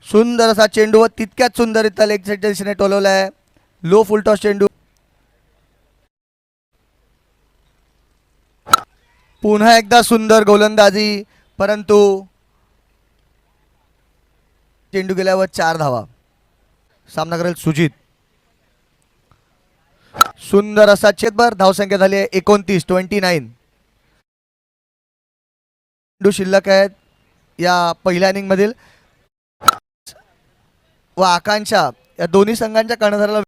सुंदर असा चेंडू व तितक्याच सुंदररित्या लेग साईडच्या दिशेने टोलवला आहे. लो फुलटॉस चेंडू. पुन्हा एकदा सुंदर गोलंदाजी, परंतु चेंडू गेल्यावर 4 धावा. सामना करेल सुजित. सुंदर असा चेतभर. धावसंख्या झाली आहे 29, 29. चेंडू शिल्लक आहेत या पहिल्या इनिंग मधील व आकांक्षा या दोन्ही संघांच्या कर्णधाराला